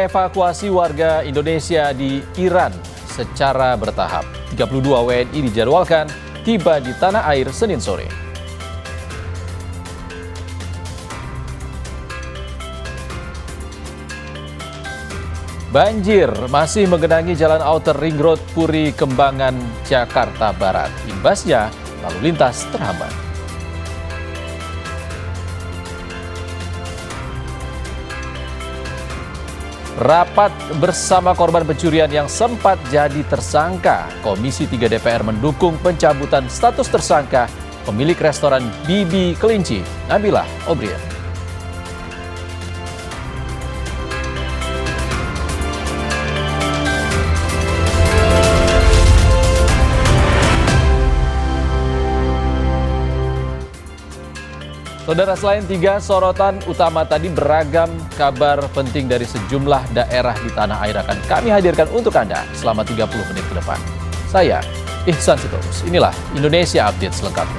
Evakuasi warga Indonesia di Iran secara bertahap. 32 WNI dijadwalkan tiba di tanah air Senin sore. Banjir masih menggenangi Jalan Outer Ring Road Puri Kembangan, Jakarta Barat. Imbasnya, lalu lintas terhambat. Rapat bersama korban pencurian yang sempat jadi tersangka. Komisi 3 DPR mendukung pencabutan status tersangka pemilik restoran Bibi Kelinci, Nabilah O'Brien. Saudara, selain 3 sorotan utama tadi, beragam kabar penting dari sejumlah daerah di tanah air akan kami hadirkan untuk Anda selama 30 menit ke depan. Saya, Ihsan Sitorus. Inilah Indonesia Update selengkapnya.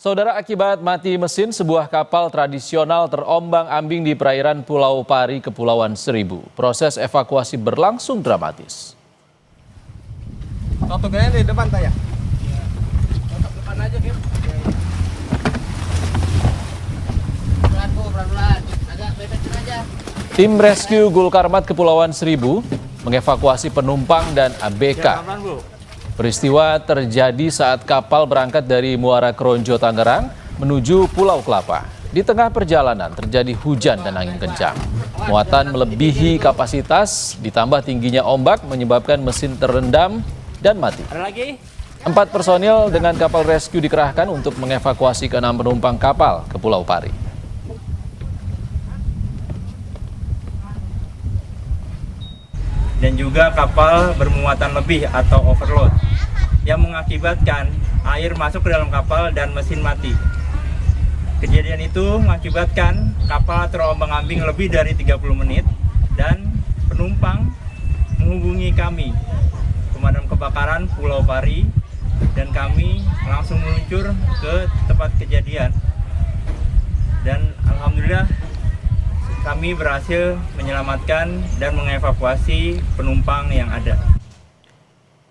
Saudara, akibat mati mesin, sebuah kapal tradisional terombang-ambing di perairan Pulau Pari, Kepulauan Seribu. Proses evakuasi berlangsung dramatis. Satu gaya di depan, Taya. Depan aja, Kim. Pelan-pelan. Agak bebekin aja. Tim rescue Gulkarmat Kepulauan Seribu mengevakuasi penumpang dan ABK. Peristiwa terjadi saat kapal berangkat dari Muara Kronjo, Tangerang menuju Pulau Kelapa. Di tengah perjalanan terjadi hujan dan angin kencang. Muatan melebihi kapasitas ditambah tingginya ombak menyebabkan mesin terendam dan mati. 4 personil dengan kapal rescue dikerahkan untuk mengevakuasi ke-6 penumpang kapal ke Pulau Pari. Dan juga kapal bermuatan lebih atau overload yang mengakibatkan air masuk ke dalam kapal dan mesin mati. Kejadian itu mengakibatkan kapal terombang-ambing lebih dari 30 menit dan penumpang menghubungi kami, pemadam kebakaran Pulau Pari, dan kami langsung meluncur ke tempat kejadian. Dan alhamdulillah kami berhasil menyelamatkan dan mengevakuasi penumpang yang ada.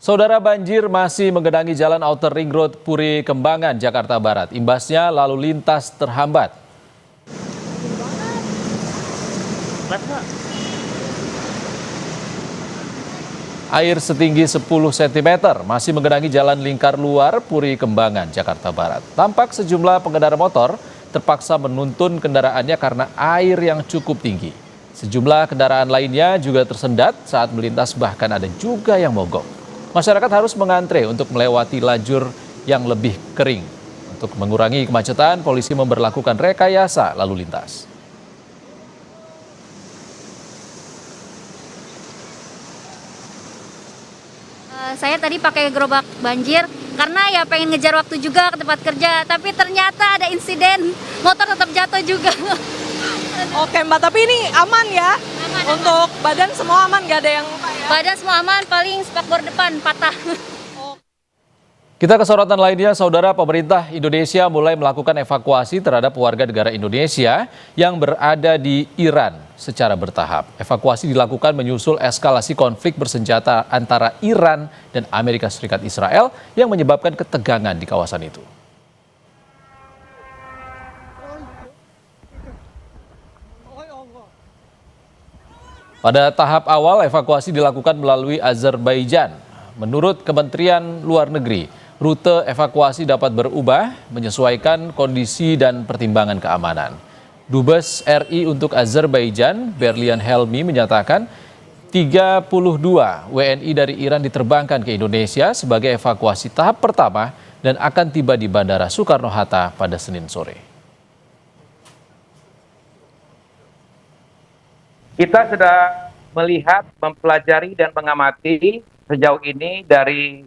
Saudara, banjir masih menggenangi Jalan Outer Ring Road Puri Kembangan, Jakarta Barat. Imbasnya lalu lintas terhambat. Air setinggi 10 cm masih menggenangi Jalan Lingkar Luar Puri Kembangan, Jakarta Barat. Tampak sejumlah pengendara motor terpaksa menuntun kendaraannya karena air yang cukup tinggi. Sejumlah kendaraan lainnya juga tersendat saat melintas, bahkan ada juga yang mogok. Masyarakat harus mengantre untuk melewati lajur yang lebih kering. Untuk mengurangi kemacetan, polisi memberlakukan rekayasa lalu lintas. Saya tadi pakai gerobak banjir karena ya pengen ngejar waktu juga ke tempat kerja, tapi ternyata ada insiden, motor tetap jatuh juga. Oke Mbak, tapi ini aman ya? Aman. Untuk badan semua aman, nggak ada yang luka ya? Badan semua aman, paling spakbor depan patah. Kita ke sorotan lainnya, Saudara. Pemerintah Indonesia mulai melakukan evakuasi terhadap warga negara Indonesia yang berada di Iran secara bertahap. Evakuasi dilakukan menyusul eskalasi konflik bersenjata antara Iran dan Amerika Serikat Israel yang menyebabkan ketegangan di kawasan itu. Pada tahap awal, evakuasi dilakukan melalui Azerbaijan. Menurut Kementerian Luar Negeri, rute evakuasi dapat berubah menyesuaikan kondisi dan pertimbangan keamanan. Dubes RI untuk Azerbaijan, Berlian Helmi, menyatakan 32 WNI dari Iran diterbangkan ke Indonesia sebagai evakuasi tahap pertama dan akan tiba di Bandara Soekarno-Hatta pada Senin sore. Kita sudah melihat, mempelajari, dan mengamati sejauh ini dari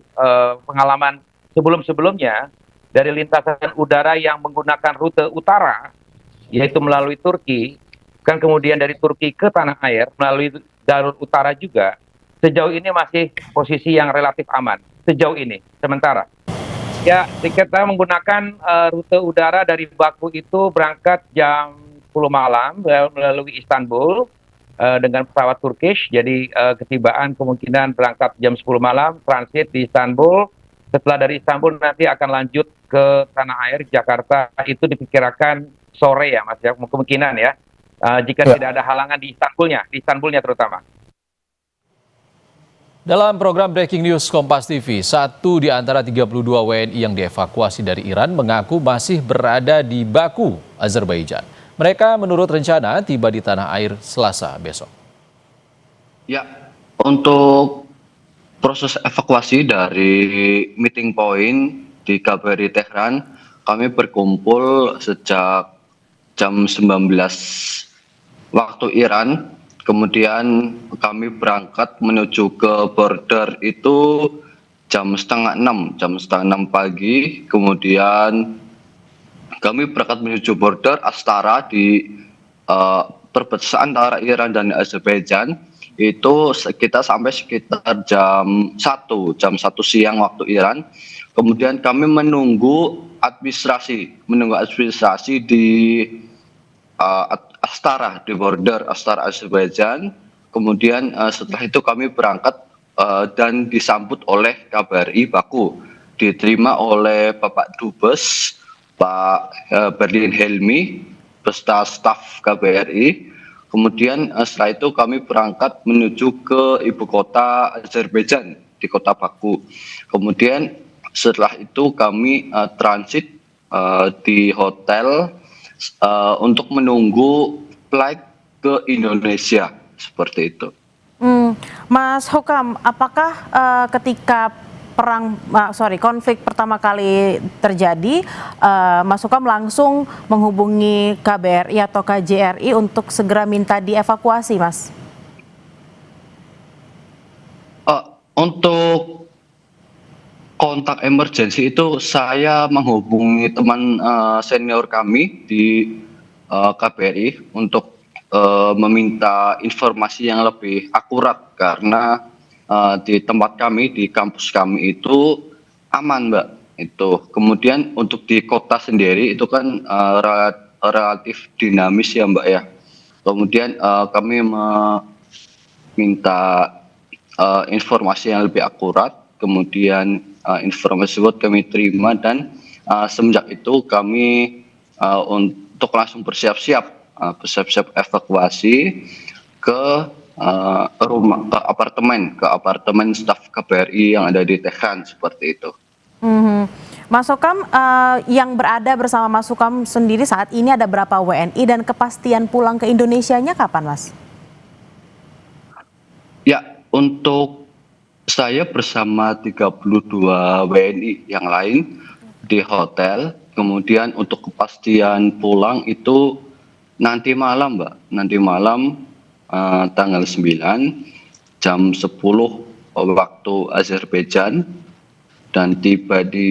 pengalaman sebelum-sebelumnya dari lintasan udara yang menggunakan rute utara, yaitu melalui Turki, kan kemudian dari Turki ke tanah air melalui jalur utara juga, sejauh ini masih posisi yang relatif aman, sejauh ini, sementara. Ya, kita menggunakan rute udara dari Baku itu berangkat jam 10 malam melalui Istanbul dengan pesawat Turkish. Jadi ketibaan kemungkinan berangkat jam 10 malam, transit di Istanbul. Setelah dari Istanbul nanti akan lanjut ke tanah air Jakarta. Itu diperkirakan sore ya, Mas ya, kemungkinan ya. Jika tidak ada halangan di Istanbulnya terutama. Dalam program Breaking News Kompas TV, satu di antara 32 WNI yang dievakuasi dari Iran mengaku masih berada di Baku, Azerbaijan. Mereka menurut rencana tiba di tanah air Selasa besok. Ya, untuk proses evakuasi dari meeting point di KBRI Tehran, kami berkumpul sejak jam 19 waktu Iran. Kemudian kami berangkat menuju ke border itu jam setengah 6 pagi. Kemudian kami berangkat menuju border Astara di perbatasan antara Iran dan Azerbaijan. Itu kita sampai sekitar jam 1 siang waktu Iran. Kemudian kami menunggu administrasi di Astara, di border Astara Azerbaijan. Kemudian setelah itu kami berangkat dan disambut oleh KBRI Baku, diterima oleh Bapak Dubes Pak Berlin Helmi beserta staf KBRI. Kemudian setelah itu kami berangkat menuju ke ibu kota Azerbaijan di kota Baku. Kemudian setelah itu kami transit di hotel untuk menunggu flight ke Indonesia, seperti itu. Mas Hokam, apakah ketika konflik pertama kali terjadi, Mas Hokam langsung menghubungi KBRI atau KJRI untuk segera minta dievakuasi, Mas? Untuk kontak emergensi itu saya menghubungi teman senior kami di KBRI untuk meminta informasi yang lebih akurat, karena di tempat kami, di kampus kami itu aman, Mbak. Itu kemudian untuk di kota sendiri itu kan relatif dinamis ya, Mbak ya. Kemudian kami meminta informasi yang lebih akurat. Kemudian informasi tersebut kami terima, dan semenjak itu kami untuk langsung bersiap-siap evakuasi ke apartemen staf KBRI yang ada di Tehran, seperti itu. Mas Hokam, yang berada bersama Mas Hokam sendiri saat ini ada berapa WNI dan kepastian pulang ke Indonesianya kapan, Mas? Ya, untuk saya bersama 32 WNI yang lain di hotel. Kemudian untuk kepastian pulang itu nanti malam, Mbak. Nanti malam tanggal 9 jam 10 waktu Azerbaijan, dan tiba di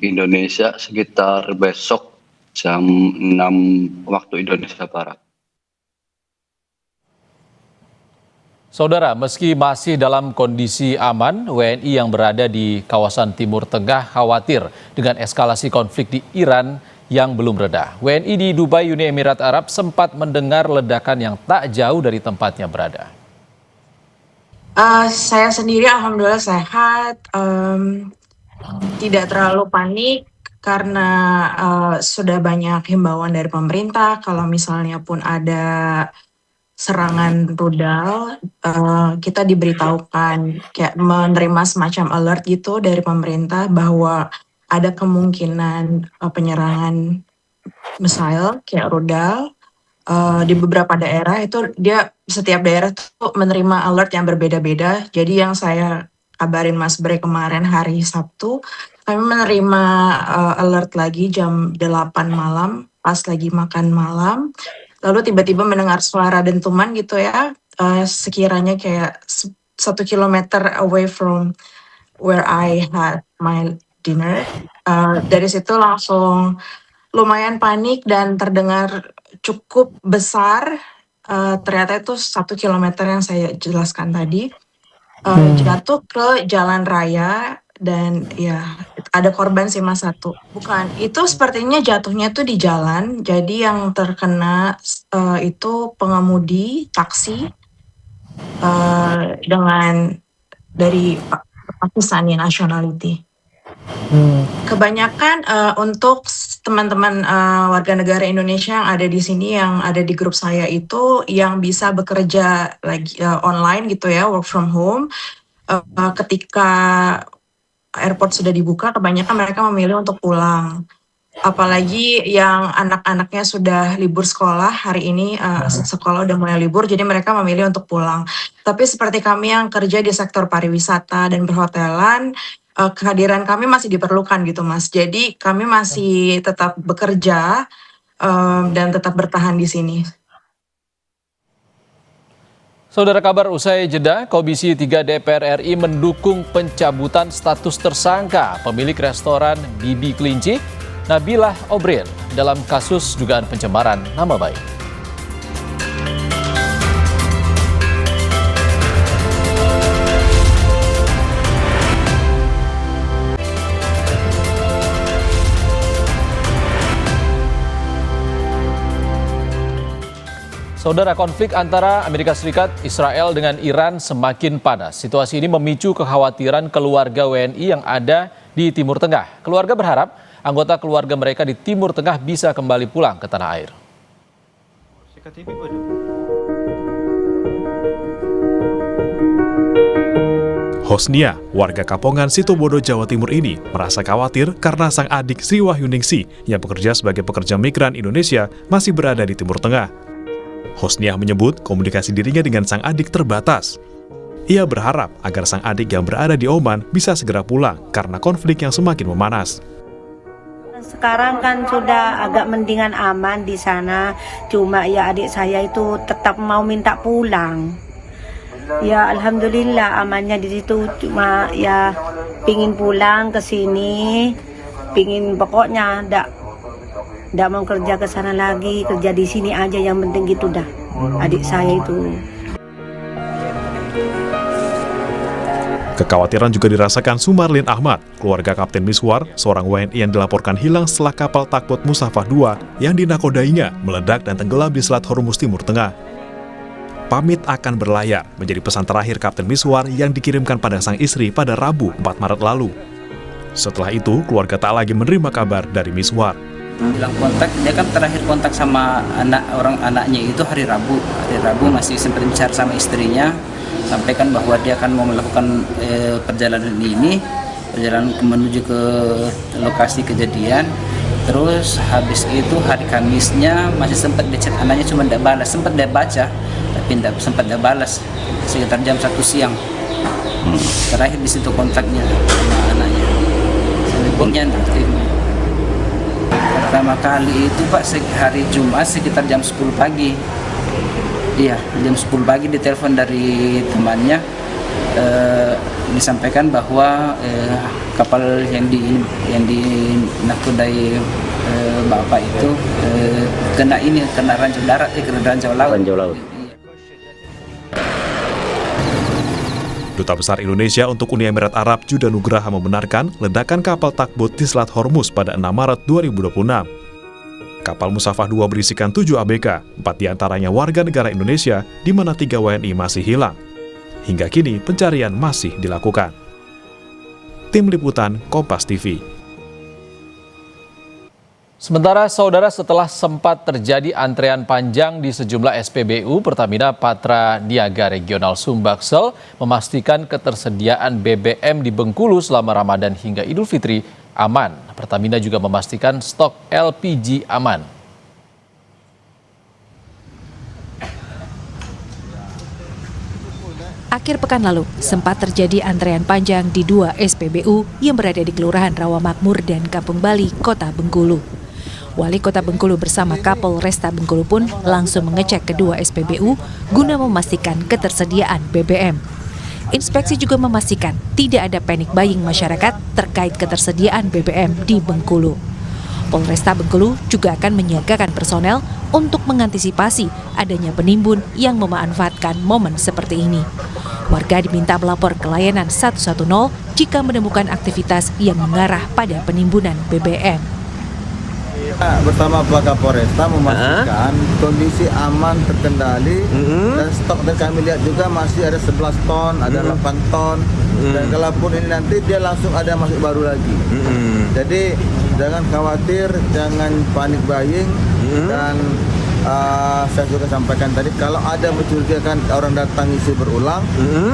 Indonesia sekitar besok jam 6 waktu Indonesia Barat. Saudara, meski masih dalam kondisi aman, WNI yang berada di kawasan Timur Tengah khawatir dengan eskalasi konflik di Iran yang belum reda. WNI di Dubai, Uni Emirat Arab sempat mendengar ledakan yang tak jauh dari tempatnya berada. Saya sendiri alhamdulillah sehat, tidak terlalu panik karena sudah banyak himbauan dari pemerintah kalau misalnya pun ada serangan rudal, kita diberitahukan kayak menerima semacam alert gitu dari pemerintah bahwa ada kemungkinan penyerangan missile kayak rudal di beberapa daerah. Itu dia setiap daerah tuh menerima alert yang berbeda-beda. Jadi yang saya kabarin Mas Bre kemarin hari Sabtu, kami menerima alert lagi jam 8 malam pas lagi makan malam. Lalu tiba-tiba mendengar suara dentuman gitu ya, sekiranya kayak 1 kilometer away from where I had my dinner. Dari situ langsung lumayan panik dan terdengar cukup besar. Ternyata itu 1 kilometer yang saya jelaskan tadi. Jatuh ke jalan raya dan ya ada korban sih Mas satu. Bukan, itu sepertinya jatuhnya tuh di jalan. Jadi yang terkena itu pengemudi taksi dengan dari Pakistani nationality. Kebanyakan untuk teman-teman warga negara Indonesia yang ada di sini, yang ada di grup saya itu, yang bisa bekerja lagi online gitu ya, work from home. Ketika airport sudah dibuka, kebanyakan mereka memilih untuk pulang. Apalagi yang anak-anaknya sudah libur sekolah hari ini, sekolah udah mulai libur, jadi mereka memilih untuk pulang. Tapi seperti kami yang kerja di sektor pariwisata dan perhotelan, kehadiran kami masih diperlukan gitu Mas. Jadi kami masih tetap bekerja dan tetap bertahan di sini. Saudara, kabar usai jeda, Komisi 3 DPR RI mendukung pencabutan status tersangka pemilik restoran Bibi Kelinci, Nabilah Obrien, dalam kasus dugaan pencemaran nama baik. Saudara, konflik antara Amerika Serikat, Israel dengan Iran semakin panas. Situasi ini memicu kekhawatiran keluarga WNI yang ada di Timur Tengah. Keluarga berharap anggota keluarga mereka di Timur Tengah bisa kembali pulang ke tanah air. Hosnia, warga Kapongan, Situbondo, Jawa Timur ini merasa khawatir karena sang adik Sri Wahyuningsi yang bekerja sebagai pekerja migran Indonesia masih berada di Timur Tengah. Hosniah menyebut komunikasi dirinya dengan sang adik terbatas. Ia berharap agar sang adik yang berada di Oman bisa segera pulang karena konflik yang semakin memanas. Sekarang kan sudah agak mendingan aman di sana, cuma ya adik saya itu tetap mau minta pulang. Ya alhamdulillah amannya di situ, cuma ya pingin pulang ke sini, pingin pokoknya ndak mau kerja ke sana lagi, kerja di sini aja yang penting gitu dah. Adik saya itu. Kekhawatiran juga dirasakan Sumarlin Ahmad, keluarga Kapten Miswar, seorang WNI yang dilaporkan hilang setelah kapal takbot Musafah II yang dinakodainya meledak dan tenggelam di Selat Hormuz Timur Tengah. Pamit akan berlayar menjadi pesan terakhir Kapten Miswar yang dikirimkan pada sang istri pada Rabu 4 Maret lalu. Setelah itu, keluarga tak lagi menerima kabar dari Miswar. Hilang kontak, dia kan terakhir kontak sama anaknya itu hari Rabu. Hari Rabu masih sempat bicara sama istrinya, sampaikan bahwa dia akan mau melakukan perjalanan menuju ke lokasi kejadian. Terus habis itu hari Kamisnya masih sempat dia chat anaknya, cuma tidak balas. Sempat dia baca, tapi tidak sempat dia balas. Sekitar jam 1 siang. Terakhir di situ kontaknya sama anaknya. Teleponnya aktif. Pertama kali itu Pak hari Jumat sekitar jam 10 pagi. Iya, jam 10 pagi ditelepon dari temannya, disampaikan bahwa kapal yang dinakodai bapak itu kena ranjau darat, kena ranjau laut. Duta Besar Indonesia untuk Uni Emirat Arab Juda Nugraha membenarkan ledakan kapal takbot di Selat Hormuz pada 6 Maret 2026. Kapal Musafah II berisikan 7 ABK, 4 diantaranya warga negara Indonesia, di mana 3 WNI masih hilang. Hingga kini pencarian masih dilakukan. Tim Liputan Kompas TV. Sementara saudara, setelah sempat terjadi antrean panjang di sejumlah SPBU, Pertamina Patra Niaga Regional Sumbaksel memastikan ketersediaan BBM di Bengkulu selama Ramadan hingga Idul Fitri aman. Pertamina juga memastikan stok LPG aman. Akhir pekan lalu, sempat terjadi antrean panjang di 2 SPBU yang berada di Kelurahan Rawamakmur dan Kampung Bali, Kota Bengkulu. Wali Kota Bengkulu bersama Kapolresta Bengkulu pun langsung mengecek kedua SPBU guna memastikan ketersediaan BBM. Inspeksi juga memastikan tidak ada panic buying masyarakat terkait ketersediaan BBM di Bengkulu. Polresta Bengkulu juga akan menyiagakan personel untuk mengantisipasi adanya penimbun yang memanfaatkan momen seperti ini. Warga diminta melapor ke layanan 110 jika menemukan aktivitas yang mengarah pada penimbunan BBM. Bersama Pak Kapolresta memastikan kondisi aman, terkendali, dan stok dan kami lihat juga masih ada 11 ton, ada 8 ton, dan kalaupun ini nanti dia langsung ada masuk baru lagi. Jadi jangan khawatir, jangan panik buying, dan saya juga sampaikan tadi kalau ada mencurigakan orang datang isi berulang,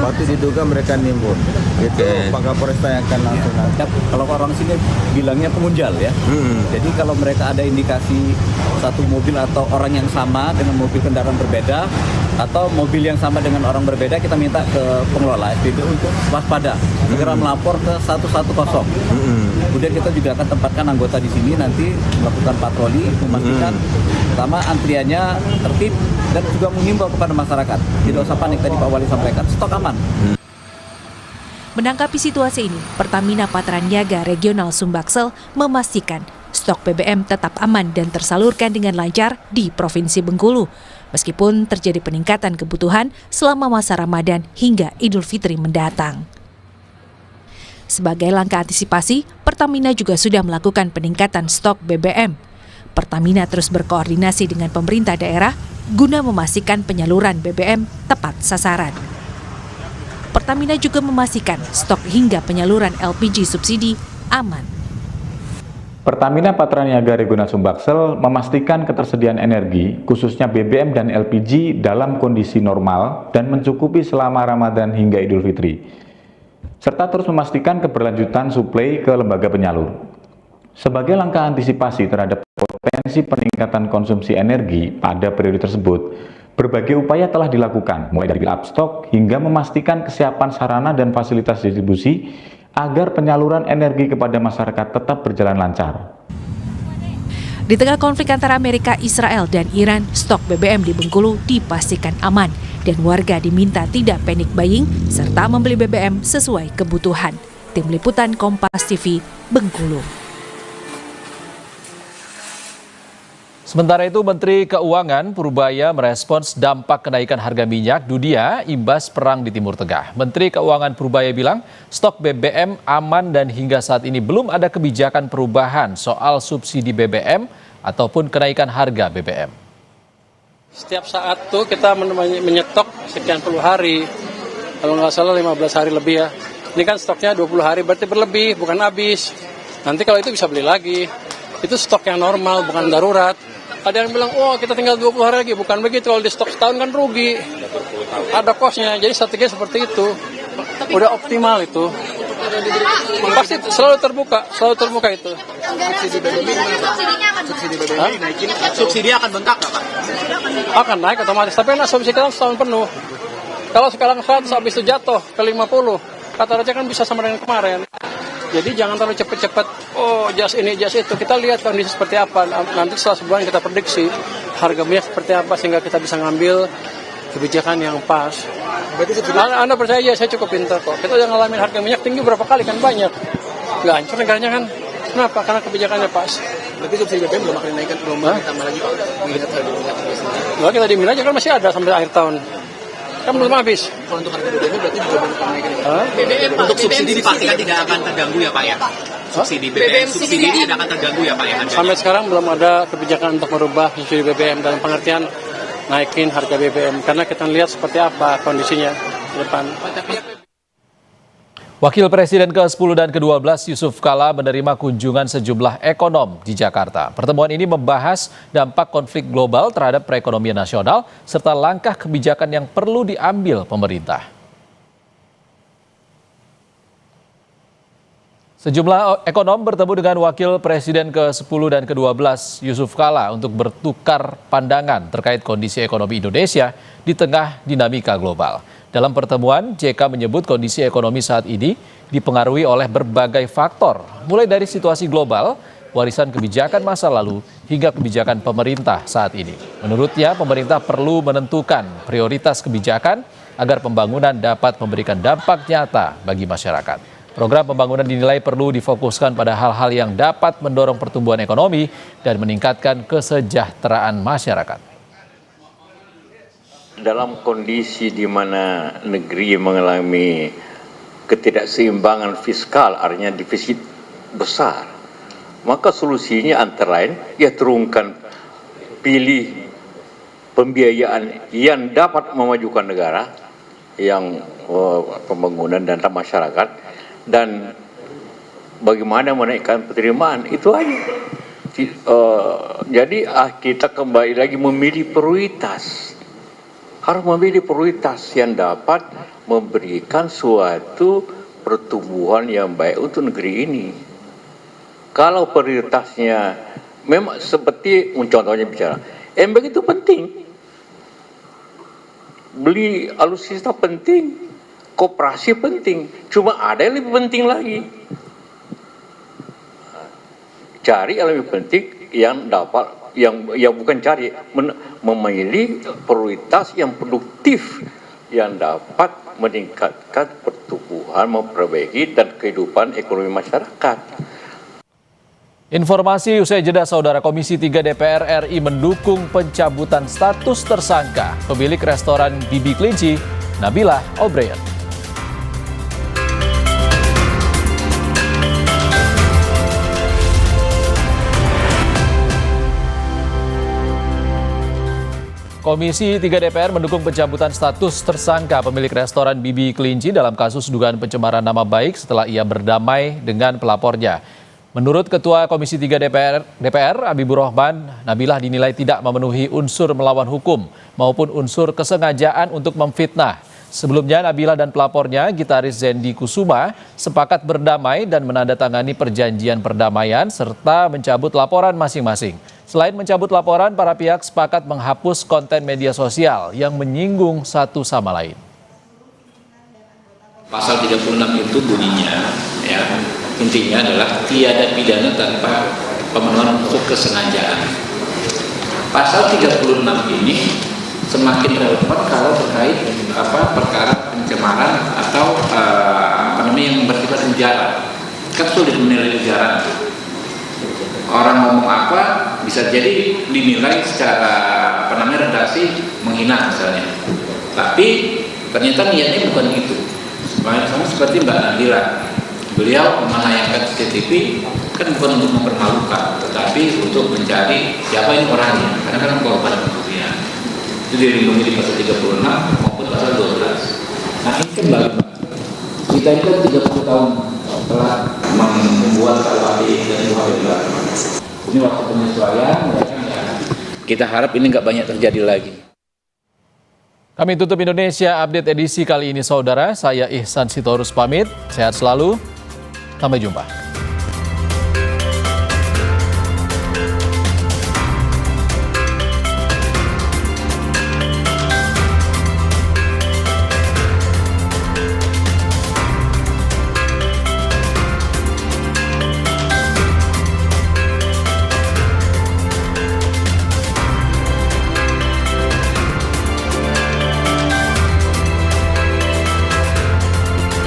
waktu diduga mereka nimbun. Itu Pak Kapolresta yang akan langsung. Kalau orang sini bilangnya pengunjal ya. Jadi kalau mereka ada indikasi satu mobil atau orang yang sama dengan mobil kendaraan berbeda atau mobil yang sama dengan orang berbeda, kita minta ke pengelola SPBU untuk waspada, segera melapor ke 110. Kemudian kita juga akan tempatkan anggota di sini nanti melakukan patroli, memastikan pertama antriannya tertib dan juga mengimbau kepada masyarakat. Tidak usah panik, tadi Pak Wali sampaikan, stok aman. Menanggapi situasi ini, Pertamina Patraniaga Regional Sumbaksel memastikan stok BBM tetap aman dan tersalurkan dengan lancar di Provinsi Bengkulu, meskipun terjadi peningkatan kebutuhan selama masa Ramadan hingga Idul Fitri mendatang. Sebagai langkah antisipasi, Pertamina juga sudah melakukan peningkatan stok BBM. Pertamina terus berkoordinasi dengan pemerintah daerah guna memastikan penyaluran BBM tepat sasaran. Pertamina juga memastikan stok hingga penyaluran LPG subsidi aman. Pertamina Patraniaga Regional Sumbaksel memastikan ketersediaan energi, khususnya BBM dan LPG dalam kondisi normal dan mencukupi selama Ramadan hingga Idul Fitri, serta terus memastikan keberlanjutan suplai ke lembaga penyalur. Sebagai langkah antisipasi terhadap potensi peningkatan konsumsi energi pada periode tersebut, berbagai upaya telah dilakukan, mulai dari build up stok hingga memastikan kesiapan sarana dan fasilitas distribusi agar penyaluran energi kepada masyarakat tetap berjalan lancar. Di tengah konflik antara Amerika, Israel, dan Iran, stok BBM di Bengkulu dipastikan aman dan warga diminta tidak panic buying serta membeli BBM sesuai kebutuhan. Tim Liputan Kompas TV, Bengkulu. Sementara itu, Menteri Keuangan Purbaya merespons dampak kenaikan harga minyak dunia imbas perang di Timur Tengah. Menteri Keuangan Purbaya bilang stok BBM aman dan hingga saat ini belum ada kebijakan perubahan soal subsidi BBM ataupun kenaikan harga BBM. Setiap saat tuh kita menyetok sekian puluh hari, kalau nggak salah 15 hari lebih ya. Ini kan stoknya 20 hari, berarti berlebih, bukan habis. Nanti kalau itu bisa beli lagi. Itu stok yang normal, bukan darurat. Ada yang bilang, oh kita tinggal 20 hari lagi. Bukan begitu, kalau di stok setahun kan rugi. Ada kosnya, jadi strateginya seperti itu. Udah optimal itu. Pasti selalu terbuka itu. Subsidi akan bengkak nggak Pak? Akan naik otomatis, tapi kan asumsi kita setahun penuh. Kalau sekarang 100 habis itu jatuh ke 50, kata raja kan bisa sama dengan kemarin. Jadi jangan terlalu cepat-cepat, oh jas ini, jas itu. Kita lihat kondisi seperti apa. Nanti setelah sebulan kita prediksi harga minyak seperti apa sehingga kita bisa ngambil kebijakan yang pas. Anda percaya aja, saya cukup pintar kok. Kita udah ngalamin harga minyak tinggi berapa kali kan banyak. Nggak hancur negaranya kan. Kenapa? Karena kebijakannya pas. Berarti subsidi BBM belum akan dinaikkan, belum ditambah lagi Pak? Mengingat harga minyak. Nah, kita dimin aja kan masih ada sampai akhir tahun. Kan belum habis. Kalau untuk harga BBM berarti juga belum akan naikkan. BBM untuk subsidi dipastikan tidak akan terganggu ya Pak ya? Subsidi BBM subsidi ini tidak akan terganggu ya Pak ya? Sampai sekarang belum ada kebijakan untuk merubah subsidi BBM dalam pengertian naikin harga BBM karena kita lihat seperti apa kondisinya ke depan. Wakil Presiden ke-10 dan ke-12 Yusuf Kala menerima kunjungan sejumlah ekonom di Jakarta. Pertemuan ini membahas dampak konflik global terhadap perekonomian nasional serta langkah kebijakan yang perlu diambil pemerintah. Sejumlah ekonom bertemu dengan Wakil Presiden ke-10 dan ke-12 Yusuf Kala untuk bertukar pandangan terkait kondisi ekonomi Indonesia di tengah dinamika global. Dalam pertemuan, JK menyebut kondisi ekonomi saat ini dipengaruhi oleh berbagai faktor, mulai dari situasi global, warisan kebijakan masa lalu, hingga kebijakan pemerintah saat ini. Menurutnya, pemerintah perlu menentukan prioritas kebijakan agar pembangunan dapat memberikan dampak nyata bagi masyarakat. Program pembangunan dinilai perlu difokuskan pada hal-hal yang dapat mendorong pertumbuhan ekonomi dan meningkatkan kesejahteraan masyarakat. Dalam kondisi di mana negeri mengalami ketidakseimbangan fiskal, artinya defisit besar, maka solusinya antara lain ya turunkan, pilih pembiayaan yang dapat memajukan negara, yang pembangunan dan masyarakat, dan bagaimana menaikkan penerimaan, itu aja. Jadi kita kembali lagi memilih prioritas. Harus memilih prioritas yang dapat memberikan suatu pertumbuhan yang baik untuk negeri ini. Kalau prioritasnya memang seperti contohnya bicara, embeng itu penting, beli alutsista penting, koperasi penting, cuma ada yang lebih penting lagi. Cari yang lebih penting yang dapat, yang bukan cari, memilih prioritas yang produktif yang dapat meningkatkan pertumbuhan, memperbaiki dan kehidupan ekonomi masyarakat. Informasi usai jeda, Saudara. Komisi 3 DPR RI mendukung pencabutan status tersangka pemilik restoran Bibi Kelinci, Nabila O'Brien. Komisi 3 DPR mendukung pencabutan status tersangka pemilik restoran Bibi Kelinci dalam kasus dugaan pencemaran nama baik setelah ia berdamai dengan pelapornya. Menurut Ketua Komisi 3 DPR Habibur Rahman, Nabilah dinilai tidak memenuhi unsur melawan hukum maupun unsur kesengajaan untuk memfitnah. Sebelumnya Nabilah dan pelapornya, gitaris Zendi Kusuma, sepakat berdamai dan menandatangani perjanjian perdamaian serta mencabut laporan masing-masing. Selain mencabut laporan, para pihak sepakat menghapus konten media sosial yang menyinggung satu sama lain. Pasal 36 itu bunyinya, ya, intinya adalah tiada pidana tanpa pemenuhan unsur kesengajaan. Pasal 36 ini semakin relevan kalau terkait perkara pencemaran atau yang bersifat ujaran. Kan sulit menilai ujaran. Orang ngomong apa bisa jadi dinilai secara redaksi menghina misalnya. Tapi ternyata niatnya bukan itu. Sama seperti Mbak Nabila, beliau menayangkan CCTV kan bukan untuk mempermalukan, tetapi untuk mencari siapa ini orangnya, karena kan korban kemudian itu dilindungi di pasal 36 maupun pasal 12. Nah ini kan bagaimana? Kita itu 30 tahun telah membuat KUHP dan KUHP baru. Ini waktu penyesuaian, ya. Kita harap ini nggak banyak terjadi lagi. Kami tutup Indonesia Update edisi kali ini, Saudara. Saya Ihsan Sitorus pamit. Sehat selalu. Sampai jumpa.